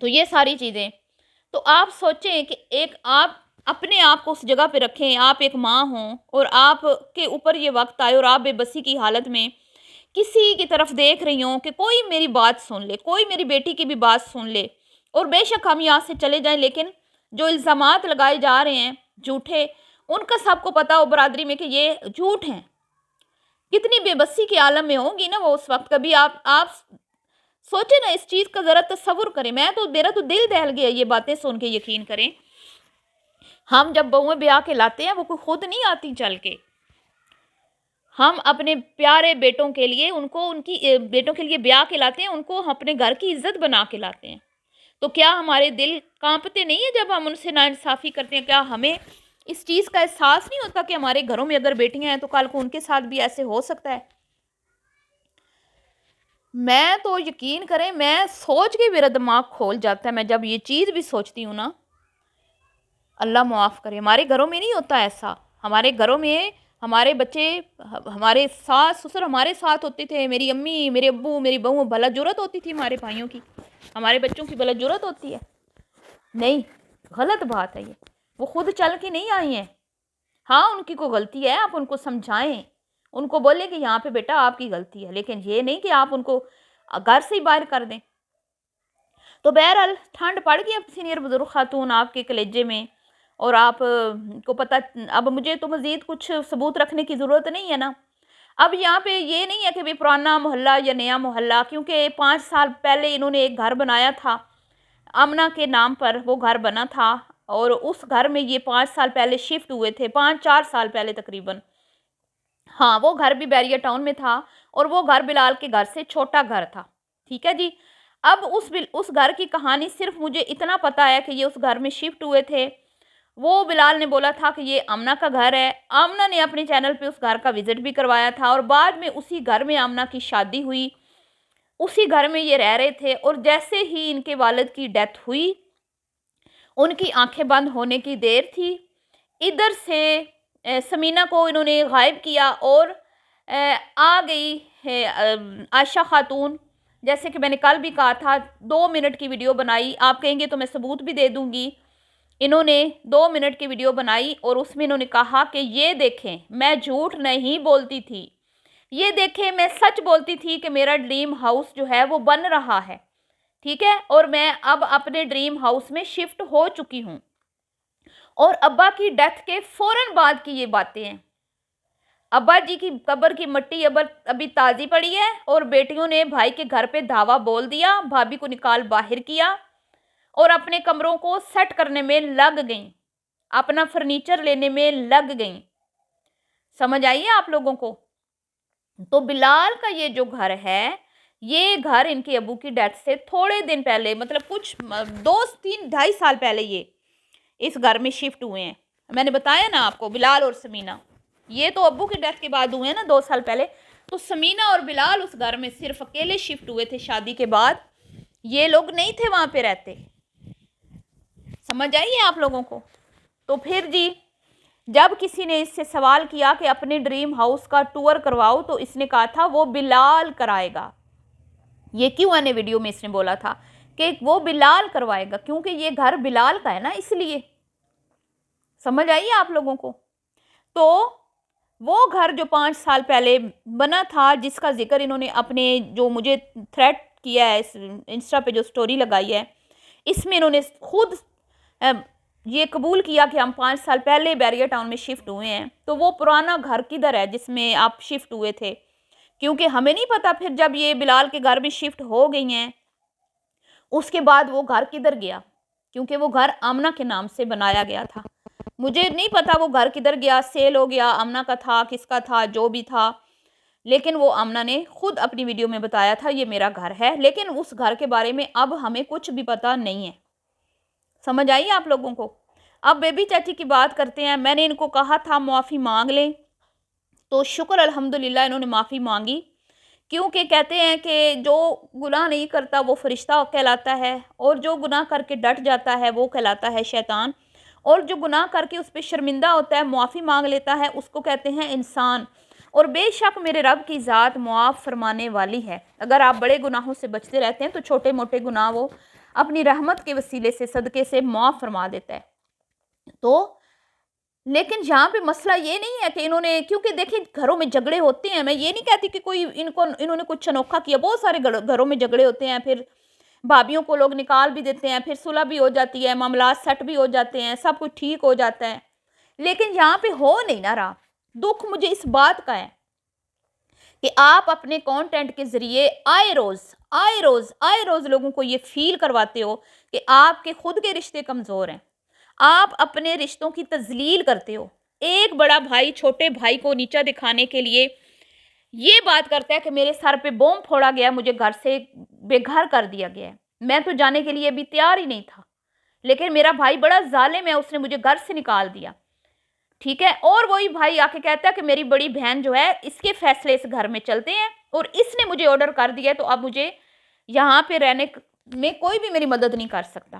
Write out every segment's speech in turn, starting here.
تو یہ ساری چیزیں، تو آپ سوچیں کہ ایک آپ اپنے آپ کو اس جگہ پہ رکھیں، آپ ایک ماں ہوں اور آپ کے اوپر یہ وقت آئے اور آپ بے بسی کی حالت میں کسی کی طرف دیکھ رہی ہوں کہ کوئی میری بات سن لے، کوئی میری بیٹی کی بھی بات سن لے، اور بے شک ہم یہاں سے چلے جائیں، لیکن جو الزامات لگائے جا رہے ہیں جھوٹے، ان کا سب کو پتا ہو برادری میں کہ یہ جھوٹ ہیں، کتنی بے بسی کے عالم میں ہوں گی نا وہ اس وقت. کبھی آپ سوچیں نا اس چیز کا ذرا تصور کریں. میرا تو دل دہل گیا یہ باتیں سن کے. یقین کریں ہم جب بہویں بیاہ کے لاتے ہیں وہ کوئی خود نہیں آتی چل کے. ہم اپنے پیارے بیٹوں کے لیے ان کی بیٹوں کے لیے بیاہ کے لاتے ہیں، ان کو اپنے گھر کی عزت بنا کے لاتے ہیں. تو کیا ہمارے دل کانپتے نہیں ہیں جب ہم ان سے ناانصافی کرتے ہیں؟ کیا ہمیں اس چیز کا احساس نہیں ہوتا کہ ہمارے گھروں میں اگر بیٹیاں ہیں تو کل کو ان کے ساتھ بھی ایسے ہو سکتا ہے؟ میں تو یقین کریں میں سوچ کے میرا دماغ کھول جاتا ہے. میں جب یہ چیز بھی سوچتی ہوں نا، اللہ معاف کرے، ہمارے گھروں میں نہیں ہوتا ایسا. ہمارے گھروں میں ہمارے بچے، ہمارے ساس سسر ہمارے ساتھ ہوتے تھے، میری امی، میرے ابو، میری بہو، بھلا جرت ہوتی تھی ہمارے بھائیوں کی، ہمارے بچوں کی بھلا جرت ہوتی ہے؟ نہیں، غلط بات ہے یہ. وہ خود چل کے نہیں آئی ہیں. ہاں ان کی کوئی غلطی ہے، آپ ان کو سمجھائیں، ان کو بولیں کہ یہاں پہ بیٹا آپ کی غلطی ہے، لیکن یہ نہیں کہ آپ ان کو گھر سے ہی باہر کر دیں. تو بہرحال ٹھنڈ پڑ گئی اب سینئر بزرگ خاتون آپ کے کلیجے میں، اور آپ کو پتہ. اب مجھے تو مزید کچھ ثبوت رکھنے کی ضرورت نہیں ہے نا. اب یہاں پہ یہ نہیں ہے کہ بھی پرانا محلہ یا نیا محلہ، کیونکہ 5 سال پہلے انہوں نے ایک گھر بنایا تھا آمنہ کے نام پر. وہ گھر بنا تھا اور اس گھر میں یہ 5 سال پہلے شفٹ ہوئے تھے، 4 سال پہلے تقریباً. ہاں وہ گھر بھی بیریا ٹاؤن میں تھا اور وہ گھر بلال کے گھر سے چھوٹا گھر تھا. ٹھیک ہے جی. اب اس گھر کی کہانی صرف مجھے اتنا پتا ہے کہ یہ اس گھر میں شفٹ ہوئے تھے. وہ بلال نے بولا تھا کہ یہ آمنہ کا گھر ہے. آمنہ نے اپنے چینل پہ اس گھر کا وزٹ بھی کروایا تھا، اور بعد میں اسی گھر میں آمنہ کی شادی ہوئی، اسی گھر میں یہ رہ رہے تھے. اور جیسے ہی ان کے والد کی ڈیتھ ہوئی، ان کی آنکھیں بند ہونے کی دیر تھی، ادھر سے سمینہ کو انہوں نے غائب کیا اور آ گئی عائشہ خاتون. جیسے کہ میں نے کل بھی کہا تھا 2 منٹ کی ویڈیو بنائی، آپ کہیں گے تو میں ثبوت بھی دے دوں گی. انہوں نے 2 منٹ کی ویڈیو بنائی اور اس میں انہوں نے کہا کہ یہ دیکھیں میں جھوٹ نہیں بولتی تھی، یہ دیکھیں میں سچ بولتی تھی کہ میرا ڈریم ہاؤس جو ہے وہ بن رہا ہے. ٹھیک ہے، اور میں اب اپنے ڈریم ہاؤس میں شفٹ ہو چکی ہوں. اور ابا کی ڈیتھ کے فوراً بعد کی یہ باتیں ہیں. ابا جی کی قبر کی مٹی ابھی تازی پڑی ہے اور بیٹیوں نے بھائی کے گھر پہ دھاوا بول دیا، بھابھی کو نکال باہر کیا اور اپنے کمروں کو سیٹ کرنے میں لگ گئیں، اپنا فرنیچر لینے میں لگ گئیں. سمجھ آئیے آپ لوگوں کو؟ تو بلال کا یہ جو گھر ہے، یہ گھر ان کے ابو کی ڈیتھ سے تھوڑے دن پہلے، مطلب کچھ 2-3-2.5 سال پہلے یہ اس گھر میں شفٹ ہوئے ہیں. میں نے بتایا نا آپ کو بلال اور سمینہ، یہ تو ابو کی ڈیتھ کے بعد ہوئے ہیں نا 2 سال پہلے. تو سمینہ اور بلال اس گھر میں صرف اکیلے شفٹ ہوئے تھے شادی کے بعد، یہ لوگ نہیں تھے وہاں پہ رہتے. سمجھ آئیے آپ لوگوں کو؟ تو پھر جی جب کسی نے اس سے سوال کیا کہ اپنے ڈریم ہاؤس کا ٹور کرواؤ، تو اس نے کہا تھا وہ بلال کرائے گا. یہ کیوں آنے ویڈیو میں اس نے بولا تھا کہ وہ بلال کروائے گا، کیونکہ یہ گھر بلال کا ہے نا، اس لیے. سمجھ آئیے آپ لوگوں کو؟ تو وہ گھر جو 5 سال پہلے بنا تھا، جس کا ذکر انہوں نے اپنے جو مجھے تھریٹ کیا ہے انسٹا پہ جو سٹوری لگائی ہے، اس میں انہوں نے خود یہ قبول کیا کہ ہم 5 سال پہلے بیریا ٹاؤن میں شفٹ ہوئے ہیں. تو وہ پرانا گھر کدھر ہے جس میں آپ شفٹ ہوئے تھے؟ کیونکہ ہمیں نہیں پتا پھر جب یہ بلال کے گھر میں شفٹ ہو گئی ہیں اس کے بعد وہ گھر کدھر گیا، کیونکہ وہ گھر آمنہ کے نام سے بنایا گیا تھا. مجھے نہیں پتا وہ گھر کدھر گیا، سیل ہو گیا، آمنہ کا تھا، کس کا تھا، جو بھی تھا. لیکن وہ آمنہ نے خود اپنی ویڈیو میں بتایا تھا یہ میرا گھر ہے. لیکن اس گھر کے بارے میں اب ہمیں کچھ بھی پتا نہیں ہے. سمجھ آئیے آپ لوگوں کو؟ اب بیبی چاچی کی بات کرتے ہیں. میں نے ان کو کہا تھا معافی مانگ لیں، تو شکر الحمدللہ انہوں نے معافی مانگی، کیونکہ کہتے ہیں کہ جو گناہ نہیں کرتا وہ فرشتہ کہلاتا ہے، اور جو گناہ کر کے ڈٹ جاتا ہے وہ کہلاتا ہے شیطان، اور جو گناہ کر کے اس پہ شرمندہ ہوتا ہے، معافی مانگ لیتا ہے، اس کو کہتے ہیں انسان. اور بے شک میرے رب کی ذات معاف فرمانے والی ہے. اگر آپ بڑے گناہوں سے بچتے رہتے ہیں تو چھوٹے موٹے گناہ وہ اپنی رحمت کے وسیلے سے صدقے سے معاف فرما دیتا ہے۔ تو لیکن یہاں پہ مسئلہ یہ نہیں ہے کہ انہوں نے، کیونکہ دیکھیں گھروں میں جھگڑے ہوتے ہیں، میں یہ نہیں کہتی کہ کوئی انہوں نے کچھ انوکھا کیا، بہت سارے گھروں میں جھگڑے ہوتے ہیں، پھر بھابھیوں کو لوگ نکال بھی دیتے ہیں، پھر صلح بھی ہو جاتی ہے، معاملات سیٹ بھی ہو جاتے ہیں، سب کچھ ٹھیک ہو جاتا ہے، لیکن یہاں پہ ہو نہیں نہ رہا۔ دکھ مجھے اس بات کا ہے کہ آپ اپنے کانٹینٹ کے ذریعے آئے روز لوگوں کو یہ فیل کرواتے ہو کہ آپ کے خود کے رشتے کمزور ہیں، آپ اپنے رشتوں کی تذلیل کرتے ہو۔ ایک بڑا بھائی چھوٹے بھائی کو نیچا دکھانے کے لیے یہ بات کرتا ہے کہ میرے سر پہ بوم پھوڑا گیا، مجھے گھر سے بے گھر کر دیا گیا ہے، میں تو جانے کے لیے ابھی تیار ہی نہیں تھا، لیکن میرا بھائی بڑا ظالم ہے، اس نے مجھے گھر سے نکال دیا، ٹھیک ہے۔ اور وہی بھائی آ کے کہتا ہے کہ میری بڑی بہن جو ہے، اس کے فیصلے اس گھر میں چلتے ہیں اور اس نے مجھے آرڈر کر دیا ہے، تو اب مجھے یہاں پہ رہنے میں کوئی بھی میری مدد نہیں کر سکتا۔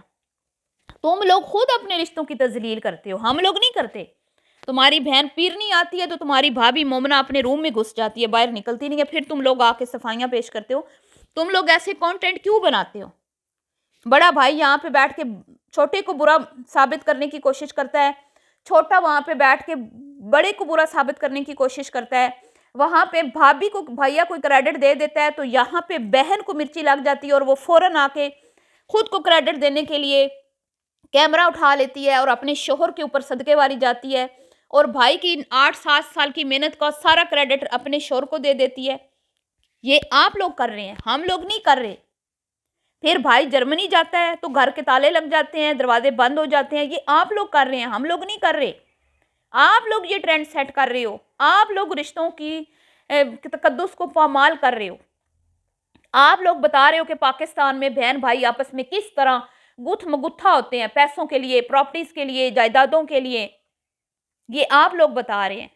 تم لوگ خود اپنے رشتوں کی تذلیل کرتے ہو، ہم لوگ نہیں کرتے۔ تمہاری بہن پیرنی آتی ہے تو تمہاری بھابھی مومنا اپنے روم میں گھس جاتی ہے، باہر نکلتی نہیں ہے، پھر تم لوگ آ کے صفائیاں پیش کرتے ہو۔ تم لوگ ایسے کانٹینٹ کیوں بناتے ہو؟ بڑا بھائی یہاں پہ بیٹھ کے چھوٹے کو برا ثابت کرنے کی کوشش کرتا ہے، چھوٹا وہاں پہ بیٹھ کے بڑے کو برا ثابت کرنے کی کوشش کرتا ہے، وہاں پہ بھابھی کو بھائیا کوئی کریڈٹ دے دیتا ہے تو یہاں پہ بہن کو مرچی لگ جاتی ہے اور وہ فوراً آ کے خود کو کریڈٹ دینے کے لیے کیمرہ اٹھا لیتی ہے اور اپنے شوہر کے اوپر صدقے والی جاتی ہے، اور بھائی کی 8-7 سال کی محنت کا سارا کریڈٹ اپنے شوہر کو دے دیتی ہے۔ یہ آپ لوگ کر رہے ہیں، ہم لوگ نہیں کر رہے۔ پھر بھائی جرمنی جاتا ہے تو گھر کے تالے لگ جاتے ہیں، دروازے بند ہو جاتے ہیں، یہ آپ لوگ کر رہے ہیں، ہم لوگ نہیں کر رہے۔ آپ لوگ یہ ٹرینڈ سیٹ کر رہے ہو، آپ لوگ رشتوں کی تقدس کو پامال کر رہے ہو، آپ لوگ بتا رہے ہو کہ پاکستان میں بہن بھائی آپس میں کس طرح گتھ مگتھا ہوتے ہیں، پیسوں کے لیے، پراپرٹیز کے لیے، جائیدادوں کے لیے، یہ آپ لوگ بتا رہے ہیں۔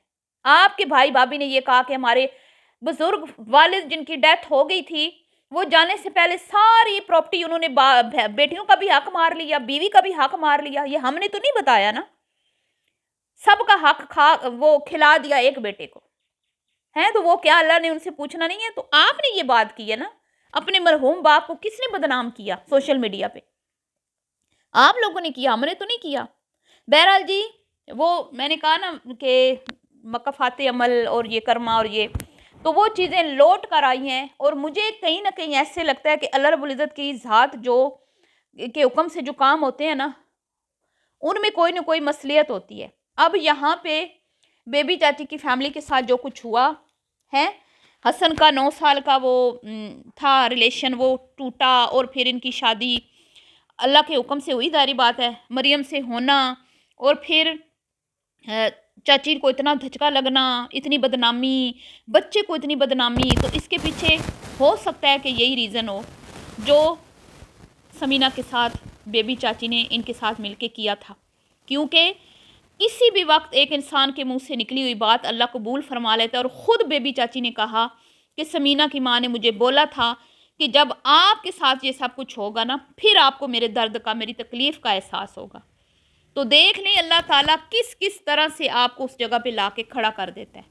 آپ کے بھائی بھابھی نے یہ کہا کہ ہمارے بزرگ والد جن کی ڈیتھ ہو گئی تھی، وہ جانے سے پہلے ساری پراپرٹی انہوں نے بیٹیوں کا بھی حق مار لیا، بیوی کا بھی حق مار لیا۔ یہ ہم نے تو نہیں بتایا نا، سب کا حق وہ کھلا دیا ایک بیٹے کو ہے، تو وہ کیا اللہ نے ان سے پوچھنا نہیں ہے؟ تو آپ نے یہ بات کی ہے نا، اپنے مرحوم باپ کو کس نے بدنام کیا سوشل میڈیا پہ؟ آپ لوگوں نے کیا، ہم نے تو نہیں کیا۔ بہرحال جی، وہ میں نے کہا نا کہ مقافات عمل اور یہ کرما اور یہ، تو وہ چیزیں لوٹ کر آئی ہیں، اور مجھے کہیں نہ کہیں ایسے لگتا ہے کہ اللہ رب العزت کی ذات جو کے حکم سے جو کام ہوتے ہیں نا، ان میں کوئی نہ کوئی مصلحت ہوتی ہے۔ اب یہاں پہ بیبی چاچی کی فیملی کے ساتھ جو کچھ ہوا ہے، حسن کا 9 سال کا وہ تھا ریلیشن، وہ ٹوٹا، اور پھر ان کی شادی اللہ کے حکم سے ہوئی، ظاہری بات ہے، مریم سے ہونا، اور پھر چاچی کو اتنا دھچکا لگنا، اتنی بدنامی، بچے کو اتنی بدنامی، تو اس کے پیچھے ہو سکتا ہے کہ یہی ریزن ہو جو سمینہ کے ساتھ بیبی چاچی نے ان کے ساتھ مل کے کیا تھا، کیونکہ کسی بھی وقت ایک انسان کے منہ سے نکلی ہوئی بات اللہ قبول فرما لیتا ہے، اور خود بیبی چاچی نے کہا کہ سمینہ کی ماں نے مجھے بولا تھا کہ جب آپ کے ساتھ یہ سب کچھ ہوگا نا، پھر آپ کو میرے درد کا، میری تکلیف کا احساس ہوگا۔ تو دیکھ لیں اللہ تعالیٰ کس طرح سے آپ کو اس جگہ پہ لا کے کھڑا کر دیتا ہے۔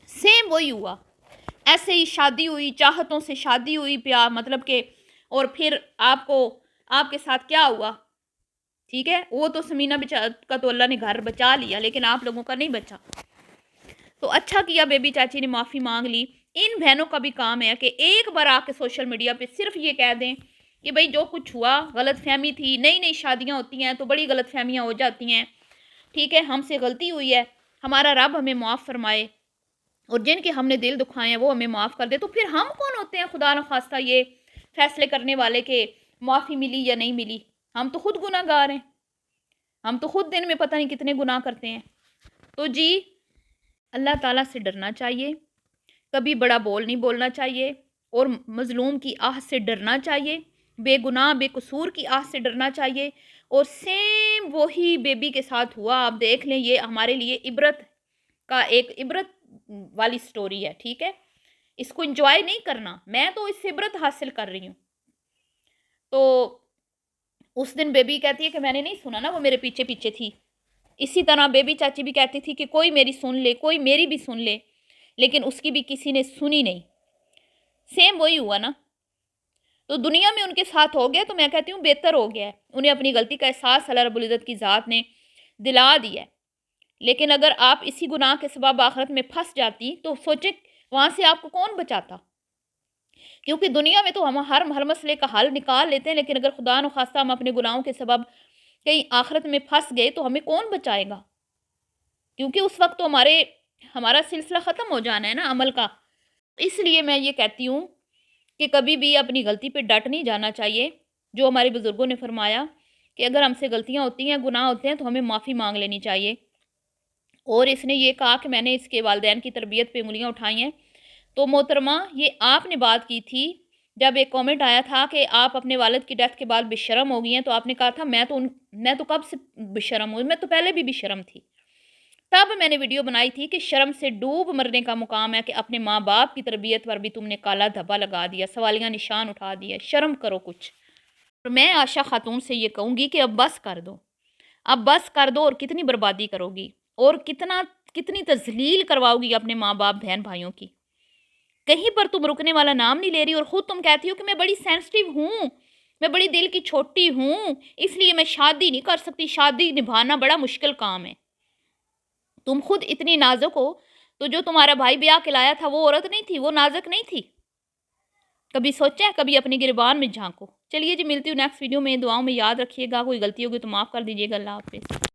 سیم وہی ہوا، ایسے ہی شادی ہوئی، چاہتوں سے شادی ہوئی، پیار مطلب کہ، اور پھر آپ کے ساتھ کیا ہوا، ٹھیک ہے، وہ تو سمینہ کا تو اللہ نے گھر بچا لیا، لیکن آپ لوگوں کا نہیں بچا۔ تو اچھا کیا بیبی چاچی نے معافی مانگ لی۔ ان بہنوں کا بھی کام ہے کہ ایک بار آ کے سوشل میڈیا پہ صرف یہ کہہ دیں کہ بھئی جو کچھ ہوا غلط فہمی تھی، نئی شادیاں ہوتی ہیں تو بڑی غلط فہمیاں ہو جاتی ہیں، ٹھیک ہے، ہم سے غلطی ہوئی ہے، ہمارا رب ہمیں معاف فرمائے، اور جن کے ہم نے دل دکھائے ہیں وہ ہمیں معاف کر دے۔ تو پھر ہم کون ہوتے ہیں خدا نخواستہ یہ فیصلے کرنے والے کہ معافی ملی یا نہیں ملی؟ ہم تو خود گناہ گار ہیں، ہم تو خود دن میں پتہ نہیں کتنے گناہ کرتے ہیں۔ تو جی، اللہ تعالیٰ سے ڈرنا چاہیے، کبھی بڑا بول نہیں بولنا چاہیے، اور مظلوم کی آہ سے ڈرنا چاہیے، بے گناہ بے قصور کی آہ سے ڈرنا چاہیے، اور سیم وہی بیبی کے ساتھ ہوا۔ آپ دیکھ لیں، یہ ہمارے لیے ایک عبرت والی سٹوری ہے، ٹھیک ہے، اس کو انجوائے نہیں کرنا، میں تو اس سے عبرت حاصل کر رہی ہوں۔ تو اس دن بیبی کہتی ہے کہ میں نے نہیں سنا نا، وہ میرے پیچھے پیچھے تھی۔ اسی طرح بیبی چاچی بھی کہتی تھی کہ کوئی میری سن لے، کوئی میری بھی سن لے، لیکن اس کی بھی کسی نے سنی نہیں۔ سیم وہی ہوا نا۔ تو دنیا میں ان کے ساتھ ہو گیا تو میں کہتی ہوں بہتر ہو گیا ہے، انہیں اپنی غلطی کا احساس اللہ رب العزت کی ذات نے دلا دیا ہے۔ لیکن اگر آپ اسی گناہ کے سبب آخرت میں پھنس جاتی تو سوچیں وہاں سے آپ کو کون بچاتا؟ کیونکہ دنیا میں تو ہم ہر مسئلے کا حل نکال لیتے ہیں، لیکن اگر خدا نخواستہ ہم اپنے گناہوں کے سبب کہیں آخرت میں پھنس گئے تو ہمیں کون بچائے گا؟ کیونکہ اس وقت تو ہمارا سلسلہ ختم ہو جانا ہے نا عمل کا۔ اس لیے میں یہ کہتی ہوں کہ کبھی بھی اپنی غلطی پہ ڈٹ نہیں جانا چاہیے۔ جو ہمارے بزرگوں نے فرمایا کہ اگر ہم سے غلطیاں ہوتی ہیں، گناہ ہوتے ہیں، تو ہمیں معافی مانگ لینی چاہیے۔ اور اس نے یہ کہا کہ میں نے اس کے والدین کی تربیت پہ انگلیاں اٹھائی ہیں۔ تو محترمہ، یہ آپ نے بات کی تھی جب ایک کامنٹ آیا تھا کہ آپ اپنے والد کی ڈیتھ کے بعد بے شرم ہو گئی ہیں، تو آپ نے کہا تھا میں تو کب سے بے شرم ہوں، میں تو پہلے بھی بے شرم تھی۔ تب میں نے ویڈیو بنائی تھی کہ شرم سے ڈوب مرنے کا مقام ہے کہ اپنے ماں باپ کی تربیت پر بھی تم نے کالا دھبا لگا دیا، سوالیہ نشان اٹھا دیا۔ شرم کرو کچھ۔ اور میں عائشہ خاتون سے یہ کہوں گی کہ اب بس کر دو، اب بس کر دو، اور کتنی بربادی کرو گی اور کتنی تذلیل کرواؤ گی اپنے ماں باپ بہن بھائیوں کی۔ کہیں پر تم رکنے والا نام نہیں لے رہی، اور خود تم کہتی ہو کہ میں بڑی سینسٹیو ہوں، میں بڑی دل کی چھوٹی ہوں، اس لیے میں شادی نہیں کر سکتی، شادی نبھانا بڑا مشکل کام ہے۔ تم خود اتنی نازک ہو، تو جو تمہارا بھائی بیاہ کے لایا تھا وہ عورت نہیں تھی، وہ نازک نہیں تھی؟ کبھی سوچا ہے؟ کبھی اپنی گریبان میں جھانکو۔ چلیے جی، ملتی ہوں نیکسٹ ویڈیو میں، دعاؤں میں یاد رکھیے گا، کوئی غلطی ہوگی تو معاف کر دیجیے گا۔ اللہ حافظ۔